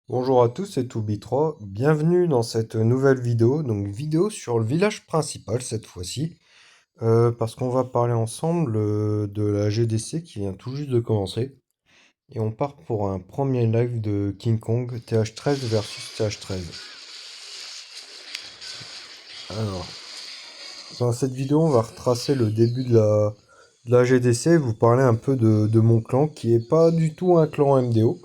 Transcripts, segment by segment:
Bonjour à tous, c'est Toubi3. Bienvenue dans cette nouvelle vidéo, donc vidéo sur le village principal cette fois-ci, parce qu'on va parler ensemble de la GDC qui vient tout juste de commencer. Et on part pour un premier live de King Kong TH13 versus TH13. Alors, dans cette vidéo, on va retracer le début de la GDC, vous parler un peu de mon clan, qui est pas du tout un clan MDO,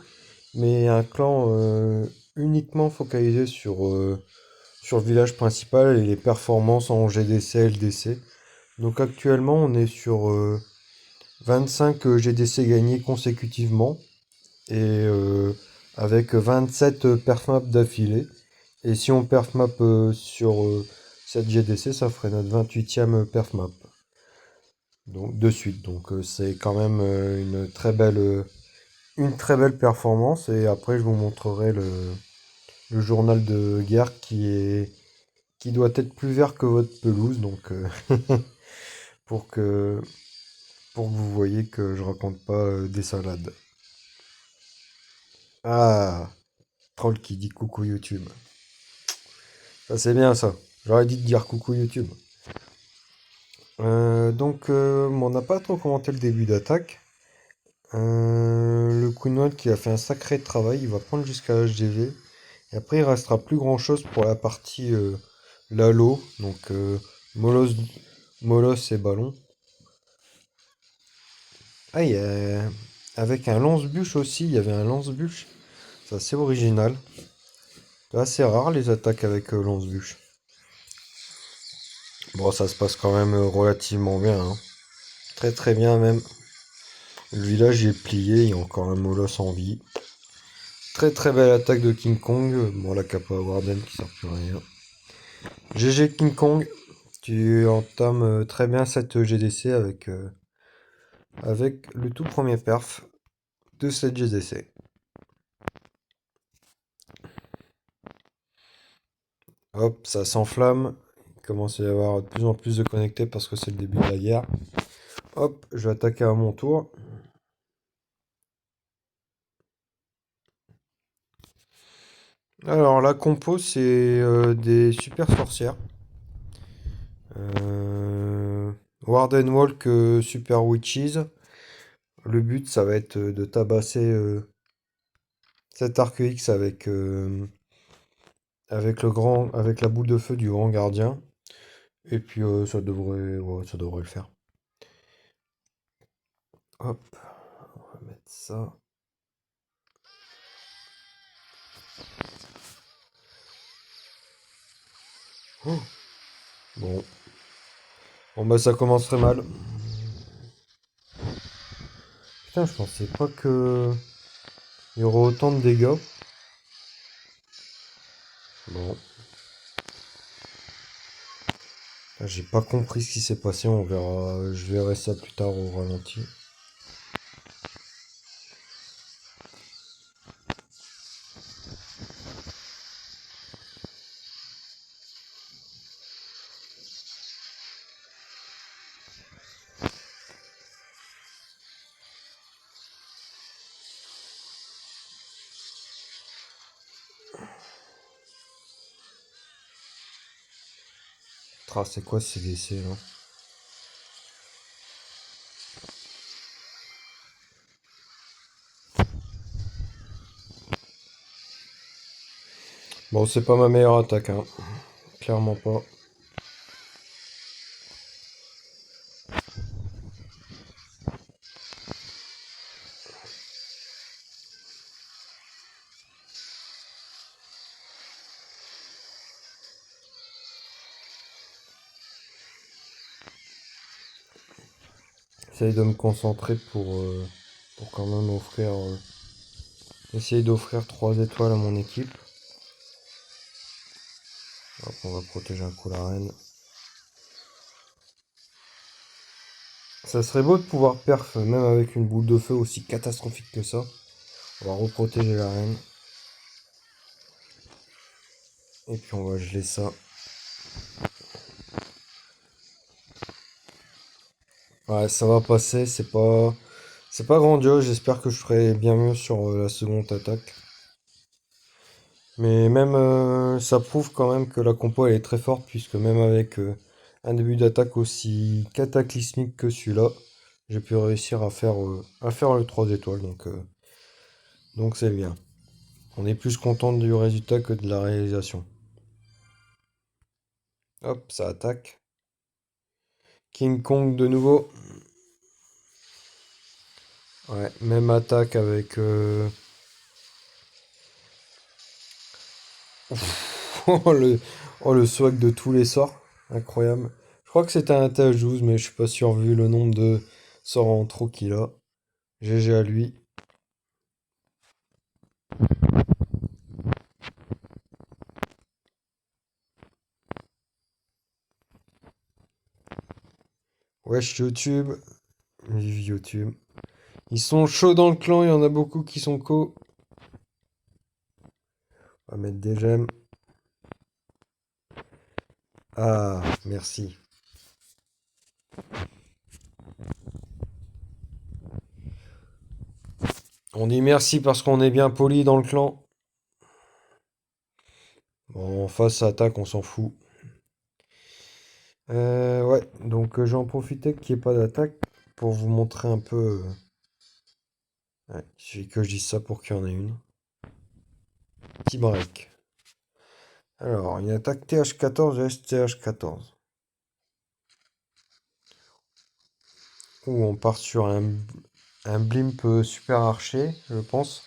mais un clan uniquement focalisé sur le village principal et les performances en GDC, LDC. Donc actuellement, on est sur 25 GDC gagnés consécutivement et avec 27 perfmaps d'affilée. Et si on perfmap sur cette GDC, ça ferait notre 28e perfmap. Donc de suite. Donc c'est quand même une très belle performance. Et après, je vous montrerai le journal de guerre qui doit être plus vert que votre pelouse, donc pour que pour que vous voyez que je raconte pas des salades. Ah, troll qui dit coucou YouTube. Ça c'est bien ça. J'aurais dit de dire coucou YouTube. On n'a pas trop commenté le début d'attaque. Le Queen One qui a fait un sacré travail, il va prendre jusqu'à HDV. Et après il restera plus grand chose pour la partie Lalo, donc Molos, Molos et Ballon. Ah, avec un lance-bûche aussi, il y avait un lance-bûche. C'est assez original. C'est assez rare les attaques avec lance-bûche. Bon, ça se passe quand même relativement bien, hein. Très très bien même. Le village est plié, il y a encore un molosse en vie. Très très belle attaque de King Kong. Bon, la capa Warden qui sert plus à rien. GG King Kong, tu entames très bien cette GDC avec le tout premier perf de cette GDC. Hop, ça s'enflamme. Il commence à y avoir de plus en plus de connectés parce que c'est le début de la guerre. Hop, je vais attaquer à mon tour. Alors la compo c'est des super sorcières. Euh, Warden Walk Super Witches. Le but ça va être de tabasser cet arc X avec la boule de feu du grand gardien. Et puis ça devrait le faire. Hop, on va mettre ça. Oh, bon. Bon bah ça commence très mal. Putain, je pensais pas que il y aurait autant de dégâts. Bon. Ah, j'ai pas compris ce qui s'est passé, on verra. Je verrai ça plus tard au ralenti. Tra, c'est quoi ces décès là? Bon, c'est pas ma meilleure attaque, hein. Clairement pas. J'essaye de me concentrer pour quand même essayer d'offrir 3 étoiles à mon équipe. Hop, on va protéger un coup la reine. Ça serait beau de pouvoir perf, même avec une boule de feu aussi catastrophique que ça. On va reprotéger la reine. Et puis on va geler ça. Ouais, ça va passer, c'est pas grandiose, j'espère que je ferai bien mieux sur la seconde attaque. Mais même, ça prouve quand même que la compo elle est très forte, puisque même avec un début d'attaque aussi cataclysmique que celui-là, j'ai pu réussir à faire le 3 étoiles, donc c'est bien. On est plus content du résultat que de la réalisation. Hop, ça attaque. King Kong de nouveau. Ouais, même attaque avec... Oh, le swag de tous les sorts. Incroyable. Je crois que c'était un th 12, mais je suis pas sûr vu le nombre de sorts en trop qu'il a. GG à lui. Wesh YouTube. Vive YouTube. Ils sont chauds dans le clan, il y en a beaucoup qui sont co. On va mettre des j'aime. Ah, merci. On dit merci parce qu'on est bien poli dans le clan. Bon, en face, ça attaque, on s'en fout. Ouais, donc j'en profitais qu'il n'y ait pas d'attaque pour vous montrer un peu. Ouais, il suffit que je dise ça pour qu'il y en ait une. Petit break. Alors, une attaque TH14 et STH14. Où on part sur un blimp super archer, je pense.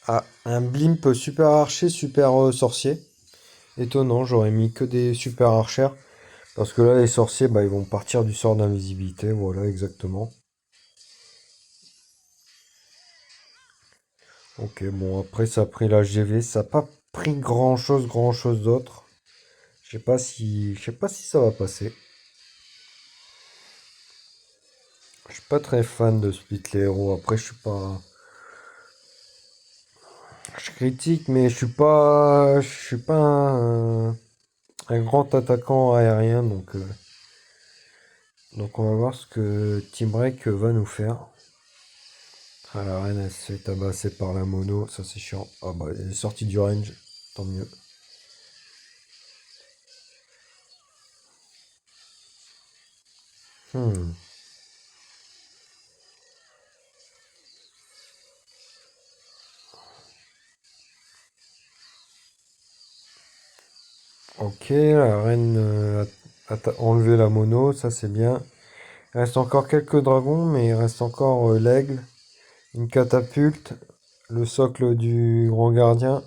Ah, un blimp super archer, super sorcier. Étonnant, j'aurais mis que des super archers. Parce que là, les sorciers, bah, ils vont partir du sort d'invisibilité. Voilà, exactement. Ok, bon, après, ça a pris la GV. Ça n'a pas pris grand chose d'autre. Je sais pas si ça va passer. Je suis pas très fan de Split les héros. Après, je critique, mais je suis pas un grand attaquant aérien, donc on va voir ce que Team Break va nous faire. Ah, la reine, elle se fait tabasser par la mono, ça c'est chiant. Ah bah, elle est sortie du range, tant mieux. Hmm. Ok, la reine a enlevé la mono, ça c'est bien. Il reste encore quelques dragons, mais il reste encore l'aigle, une catapulte, le socle du grand gardien.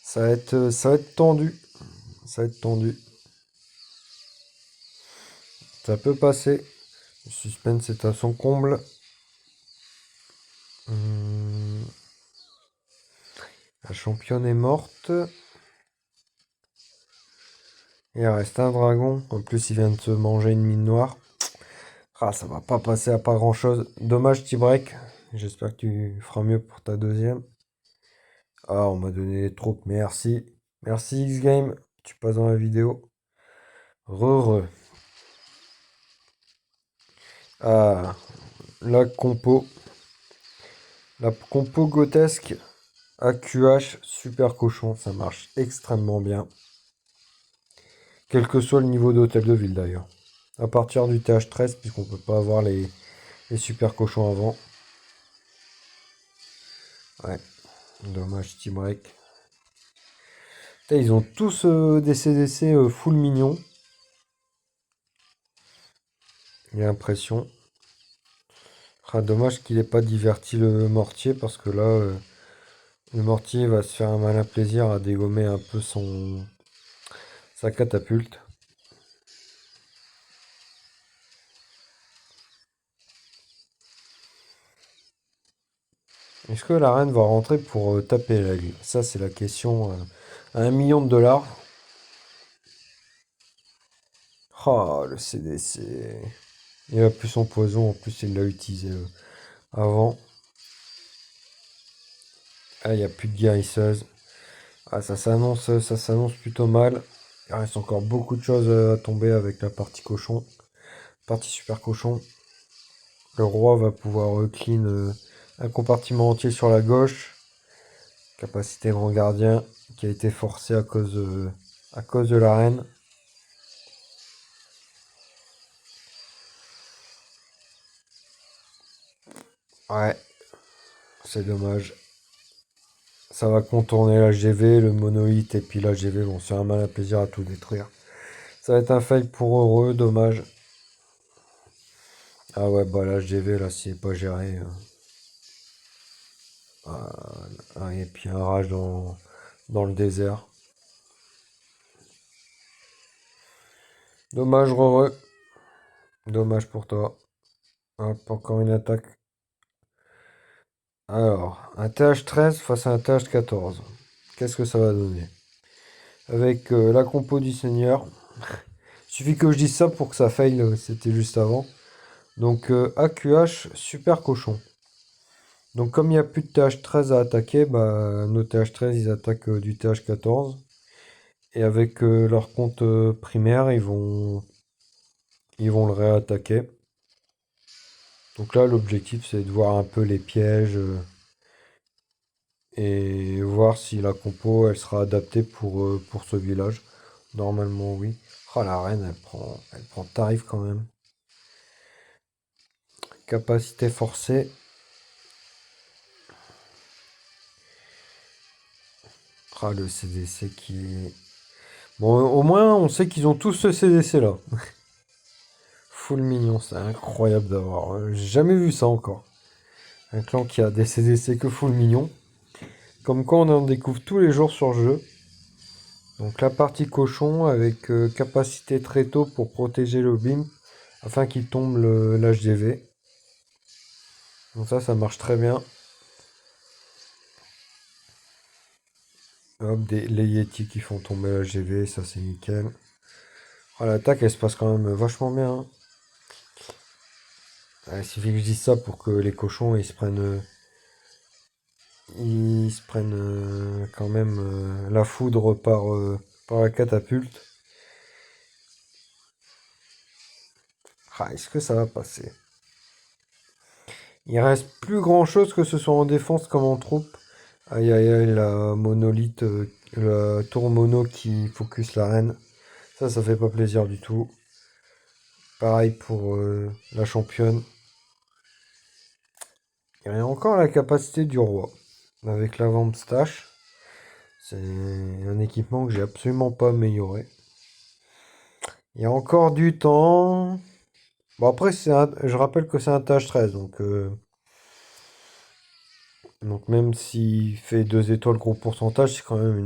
Ça va être tendu. Ça va être tendu. Ça peut passer. Le suspense est à son comble. Hmm, la championne est morte. Il reste un dragon. En plus, il vient de se manger une mine noire. Ah, ça va pas passer à pas grand chose. Dommage, T-Break. J'espère que tu feras mieux pour ta deuxième. Ah, on m'a donné les troupes. Merci. Merci, X-Game. Tu passes dans la vidéo. Re. Ah, la compo. La compo grotesque. AQH, super cochon. Ça marche extrêmement bien. Quel que soit le niveau d'hôtel de ville d'ailleurs. À partir du TH13, puisqu'on peut pas avoir les super cochons avant. Ouais, dommage, Team Break. Putain, ils ont tous des CDC full mignons. J'ai l'impression. Ah, dommage qu'il ait pas diverti le mortier, parce que là, le mortier va se faire un malin plaisir à dégommer un peu sa catapulte. Est-ce que la reine va rentrer pour taper l'aigle? Ça, c'est la question à 1 million de dollars. Oh, le CDC. Il a plus son poison, en plus il l'a utilisé avant. Ah, il n'y a plus de guérisseuse. Ah, ça s'annonce plutôt mal. Il reste encore beaucoup de choses à tomber avec la partie cochon. Partie super cochon. Le roi va pouvoir clean un compartiment entier sur la gauche. Capacité grand gardien qui a été forcé à cause de la reine. Ouais, c'est dommage. Ça va contourner l'HGV, le monolithe et puis l'HGV vont se faire un malin plaisir à tout détruire. Ça va être un fail pour heureux, dommage. Ah ouais, bah l'HGV là, s'il n'est pas géré. Et puis un rage dans le désert. Dommage, heureux. Dommage pour toi. Hop, encore une attaque. Alors, un TH13 face à un TH14. Qu'est-ce que ça va donner? Avec la compo du seigneur. Il suffit que je dise ça pour que ça faille, c'était juste avant. Donc AQH, super cochon. Donc comme il n'y a plus de TH13 à attaquer, bah, nos TH13 ils attaquent du TH14. Et avec leur compte primaire, ils vont le réattaquer. Donc là l'objectif c'est de voir un peu les pièges et voir si la compo elle sera adaptée pour ce village. Normalement oui. Oh la reine elle prend tarif quand même. Capacité forcée. Ah le CDC qui est... Bon au moins on sait qu'ils ont tous ce CDC là. Full mignon, c'est incroyable d'avoir. J'ai jamais vu ça encore. Un clan qui a des CDC que full mignon. Comme quoi on en découvre tous les jours sur le jeu. Donc la partie cochon avec capacité très tôt pour protéger le bim afin qu'il tombe l'HDV. Donc ça marche très bien. Hop, les Yeti qui font tomber l'HDV, ça c'est nickel. Oh, l'attaque elle se passe quand même vachement bien, hein. Il suffit que je dise ça pour que les cochons ils se prennent quand même la foudre par la catapulte. Ah, est-ce que ça va passer? Il reste plus grand chose que ce soit en défense comme en troupe. Aïe aïe aïe, la monolithe, la tour mono qui focus la reine. Ça fait pas plaisir du tout. Pareil pour la championne. Il y a encore la capacité du roi. Avec la vente stash. C'est un équipement que j'ai absolument pas amélioré. Il y a encore du temps. Bon après, je rappelle que c'est un TH13, donc même s'il fait 2 étoiles gros pourcentage, c'est quand même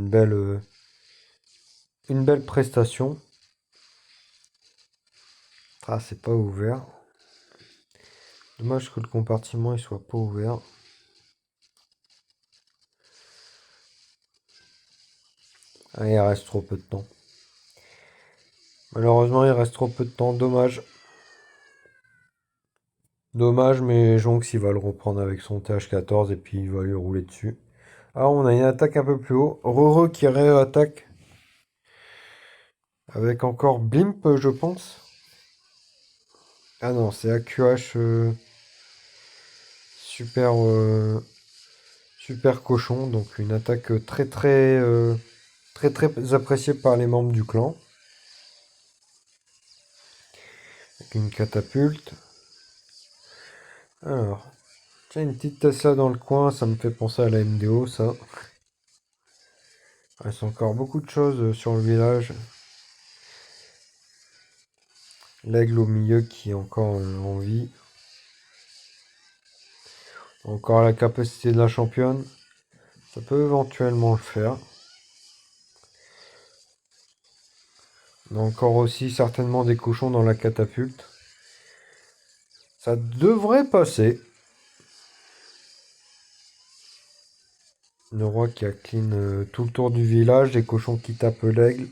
une belle prestation. Ah, c'est pas ouvert. Dommage que le compartiment il soit pas ouvert. Ah, il reste trop peu de temps. Malheureusement, il reste trop peu de temps. Dommage. Dommage, mais Jonx il va le reprendre avec son TH14 et puis il va lui rouler dessus. Ah, on a une attaque un peu plus haut. Roro qui réattaque. Avec encore Blimp, je pense. Ah non, c'est AQH super, super cochon. Donc une attaque très appréciée par les membres du clan. Avec une catapulte. Alors, tiens, une petite Tesla dans le coin, ça me fait penser à la MDO, ça. Il reste encore beaucoup de choses sur le village. L'aigle au milieu qui est encore en vie. Encore la capacité de la championne. Ça peut éventuellement le faire. On a encore aussi certainement des cochons dans la catapulte. Ça devrait passer. Le roi qui a clean tout le tour du village. Des cochons qui tapent l'aigle.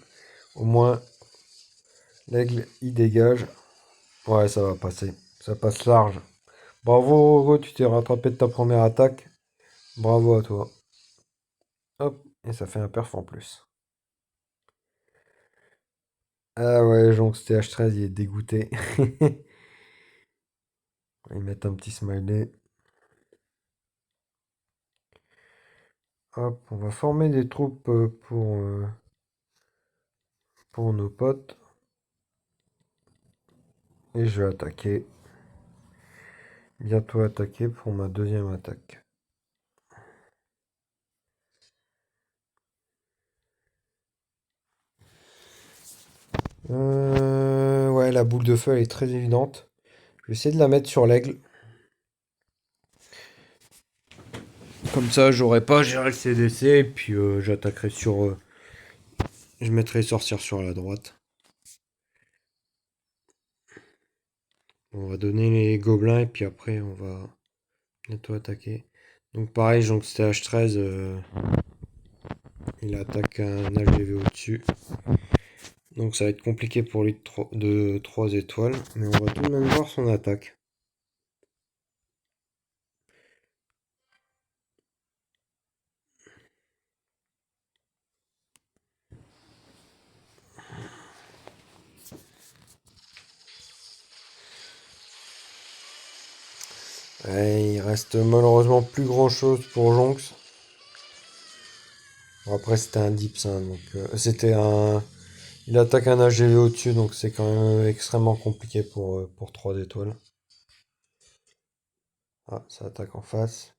Au moins, l'aigle, il dégage. Ouais, ça va passer. Ça passe large. Bravo, Roro, tu t'es rattrapé de ta première attaque. Bravo à toi. Hop, et ça fait un perf en plus. Ah ouais, Jonx TH13, il est dégoûté. On va y mettre un petit smiley. Hop, on va former des troupes pour nos potes. Et je vais attaquer. Bientôt attaquer pour ma deuxième attaque. Ouais, la boule de feu, elle est très évidente. Je vais essayer de la mettre sur l'aigle. Comme ça, j'aurai pas géré le CDC. Et puis, j'attaquerai sur... je mettrai les sorcières sur la droite. On va donner les gobelins. Et puis après, on va bientôt attaquer. Donc pareil, donc c'était H13. Il attaque un HDV au-dessus. Donc ça va être compliqué pour lui de 3 étoiles. Mais on va tout de même voir son attaque. Ouais, il reste malheureusement plus grand chose pour Jonx. Bon, après c'était un dips, hein, donc c'était un... Il attaque un AGV au-dessus, donc c'est quand même extrêmement compliqué pour 3 étoiles. Ah, ça attaque en face.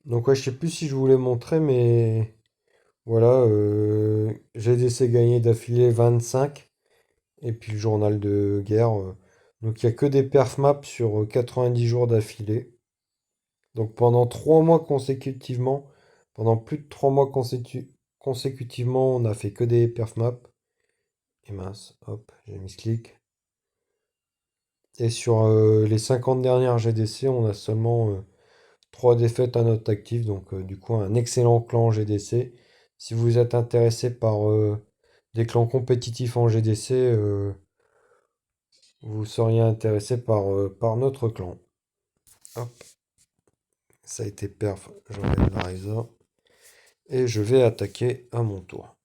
Donc ouais, je sais plus si je voulais montrer, mais voilà, GDC gagné d'affilée 25, et puis le journal de guerre. Donc il n'y a que des perf maps sur 90 jours d'affilée. Donc pendant 3 mois consécutivement, pendant plus de 3 mois consécutivement, on a fait que des perf maps. Et mince, hop, j'ai mis ce clic. Et sur les 50 dernières GDC, on a seulement 3 défaites à notre actif. Donc du coup, un excellent clan GDC. Si vous êtes intéressé par des clans compétitifs en GDC, vous seriez intéressé par notre clan. Hop, ça a été perf, j'enlève la Reza. Et je vais attaquer à mon tour.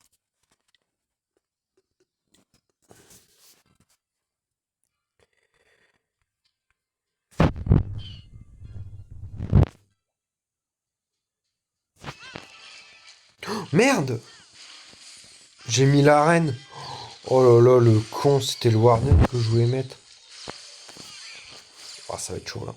Merde! J'ai mis l'arène. Oh là là, le con, c'était le Warden que je voulais mettre. Ah, ça va être chaud là.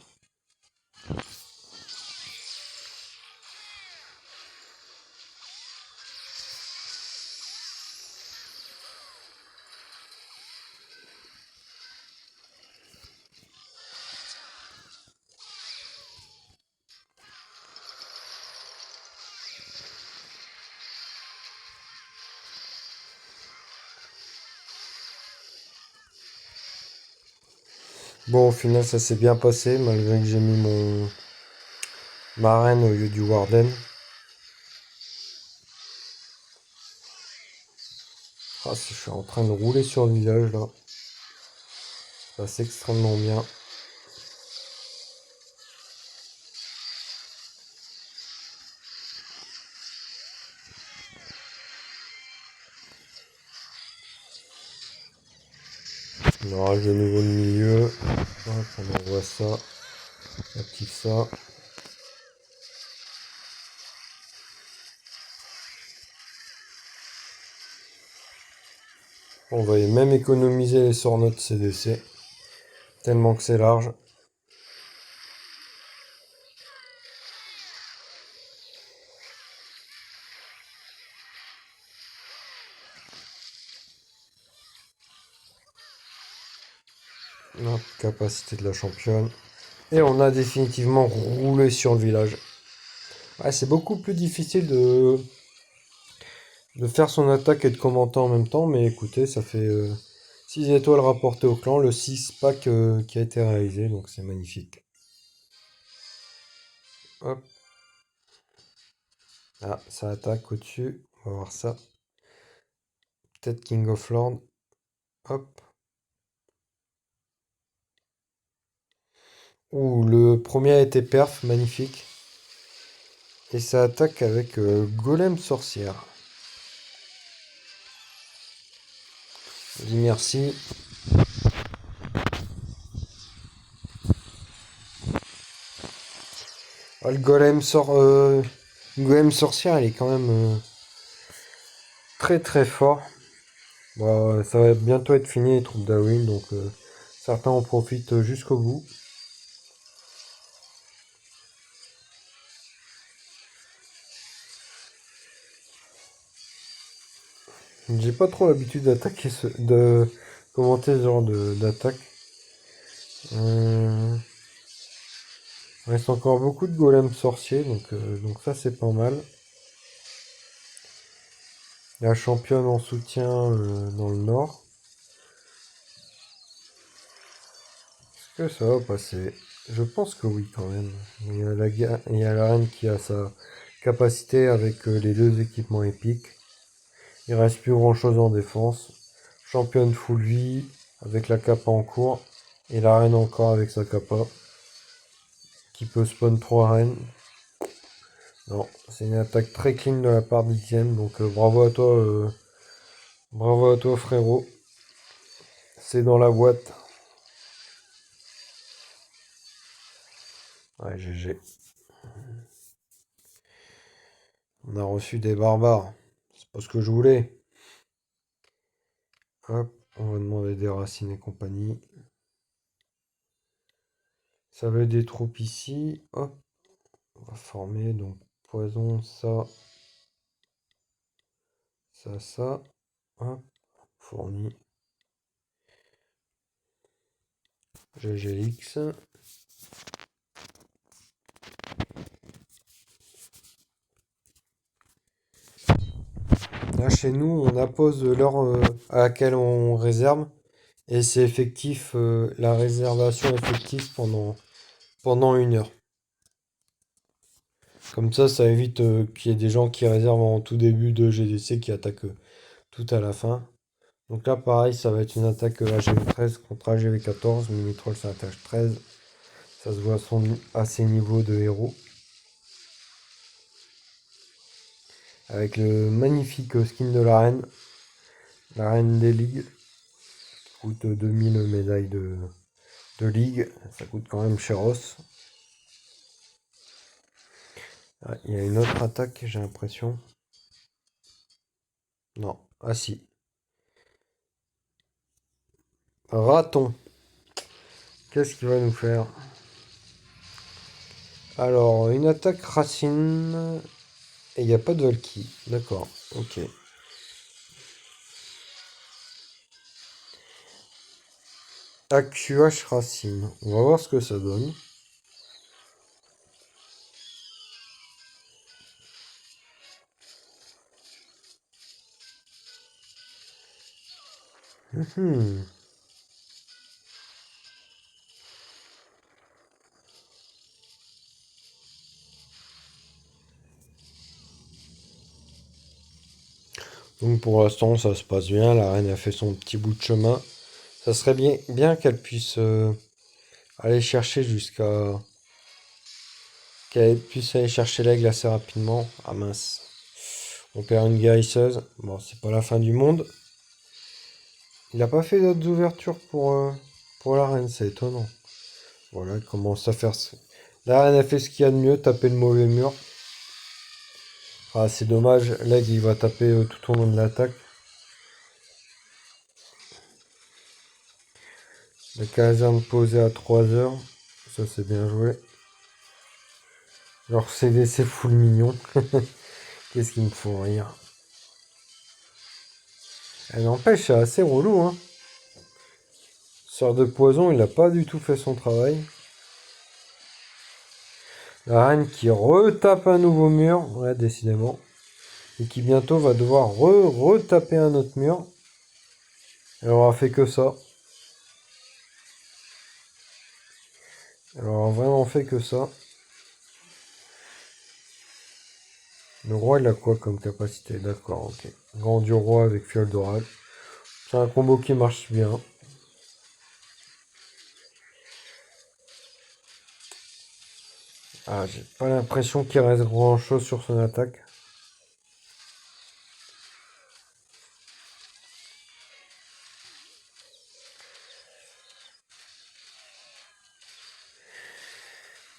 Bon, au final, ça s'est bien passé, malgré que j'ai mis ma reine au lieu du Warden. Ah, je suis en train de rouler sur le village là. Ça passe extrêmement bien. On aura de nouveau le milieu. Hop, on envoie ça. On active ça. On va même économiser les sorts notes CDC. Tellement que c'est large. Hop, capacité de la championne. Et on a définitivement roulé sur le village. Ouais, c'est beaucoup plus difficile de faire son attaque et de commenter en même temps, mais écoutez, ça fait 6 étoiles rapportées au clan, le 6 pack qui a été réalisé, donc c'est magnifique. Hop. Ah, ça attaque au-dessus, on va voir ça. Peut-être King of Lord. Hop. Ouh, le premier a été perf, magnifique. Et ça attaque avec Golem Sorcière. Je dis merci. Le golem sorcière, il est quand même très très fort. Bon, ça va bientôt être fini les troupes d'Halloween, donc certains en profitent jusqu'au bout. J'ai pas trop l'habitude de commenter ce genre d'attaque. Il reste encore beaucoup de golems sorciers, donc ça c'est pas mal. La championne en soutien dans le nord. Est-ce que ça va passer? Je pense que oui quand même. Il y a la reine qui a sa capacité avec les deux équipements épiques. Il reste plus grand chose en défense. Championne full vie avec la kappa en cours. Et la reine encore avec sa kappa. Qui peut spawn 3 reines. Non, c'est une attaque très clean de la part d'Etienne. Donc bravo à toi frérot. C'est dans la boîte. Ouais, GG. On a reçu des barbares. C'est pas ce que je voulais. Hop, on va demander des racines et compagnie. Ça veut des troupes ici. Hop, on va former donc poison, ça, ça. Hop, fourni. GGX. Là, chez nous, on appose l'heure à laquelle on réserve. Et c'est effectif, la réservation effective pendant 1 heure. Comme ça évite qu'il y ait des gens qui réservent en tout début de GDC qui attaquent tout à la fin. Donc là, pareil, ça va être une attaque AGV13 contre AGV14. Mimitroll, c'est attaque 13. Ça se voit à ses niveaux de héros. Avec le magnifique skin de la reine des ligues. Qui coûte 2000 médailles de ligue. Ça coûte quand même chéros. Ah, il y a une autre attaque, j'ai l'impression. Non. Ah si. Raton. Qu'est-ce qu'il va nous faire? Alors, une attaque racine. Et il n'y a pas de Valky. D'accord. Ok. AQH racine. On va voir ce que ça donne. Mhm. Donc pour l'instant, ça se passe bien. La reine a fait son petit bout de chemin. Ça serait bien qu'elle puisse aller chercher jusqu'à... Qu'elle puisse aller chercher l'aigle assez rapidement. Ah mince. On perd une guérisseuse. Bon, c'est pas la fin du monde. Il n'a pas fait d'autres ouvertures pour la reine, c'est étonnant. Voilà, il commence à faire... La reine a fait ce qu'il y a de mieux, taper le mauvais mur. Ah, c'est dommage, l'aigle il va taper tout au long de l'attaque. La caserne posée à 3 heures. Ça c'est bien joué. Alors c'est full mignon. Qu'est-ce qu'ils me font rire. Elle n'empêche, c'est assez relou, hein. Sort de poison, il n'a pas du tout fait son travail. La reine qui retape un nouveau mur, ouais, décidément. Et qui bientôt va devoir retaper un autre mur. Elle aura fait que ça. Elle aura vraiment fait que ça. Le roi, il a quoi comme capacité? D'accord, ok. Grand du roi avec fiole d'oracle. C'est un combo qui marche bien. Ah, j'ai pas l'impression qu'il reste grand chose sur son attaque.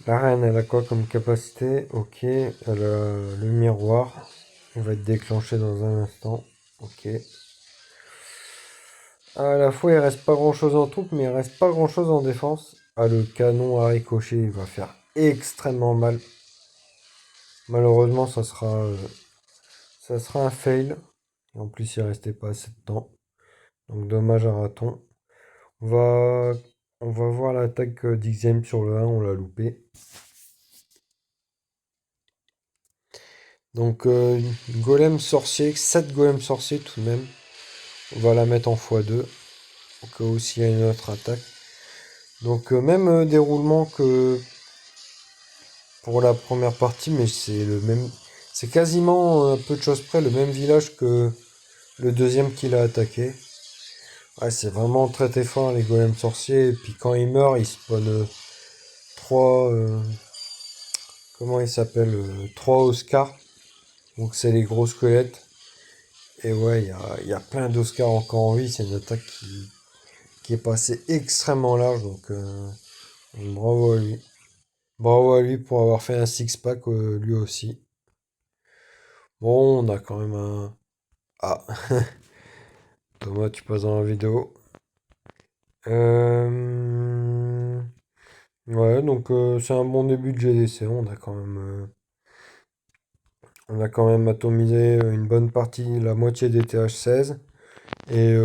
La reine, elle a quoi comme capacité? Ok, elle a le miroir. Il va être déclenché dans un instant. Ok. À la fois, il reste pas grand chose en troupe, mais il reste pas grand chose en défense. Ah, le canon à ricochet, il va faire extrêmement mal. Malheureusement, ça sera un fail. En plus, il restait pas assez de temps. Donc, dommage à raton. On va, on va voir l'attaque d'Ixem sur le 1, on l'a loupé. Donc, golem sorcier, 7 golems sorciers tout de même. On va la mettre en x2. Au cas où s'il y a une autre attaque. Donc, même déroulement que pour la première partie, mais c'est le même. C'est quasiment, peu de choses près, le même village que le deuxième qu'il a attaqué. Ouais, c'est vraiment très très fort les golems sorciers. Et puis quand ils meurent, ils spawnent 3. Comment ils s'appellent 3 Oscars. Donc c'est les gros squelettes. Et ouais, il y a plein d'Oscars encore en vie. C'est une attaque qui est passée extrêmement large. Donc bravo à lui. Bravo à lui pour avoir fait un six-pack lui aussi. Bon, on a quand même un. Ah, Thomas, tu passes dans la vidéo. Euh, Ouais, donc c'est un bon début de GDC. On a quand même atomisé une bonne partie, la moitié des TH16 et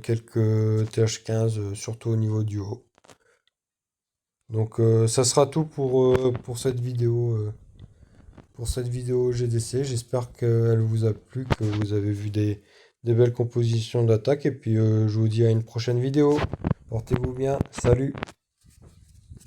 quelques TH15, surtout au niveau du haut. Donc ça sera tout pour cette vidéo GDC. J'espère qu'elle vous a plu, que vous avez vu des belles compositions d'attaque. Et puis je vous dis à une prochaine vidéo. Portez-vous bien. Salut!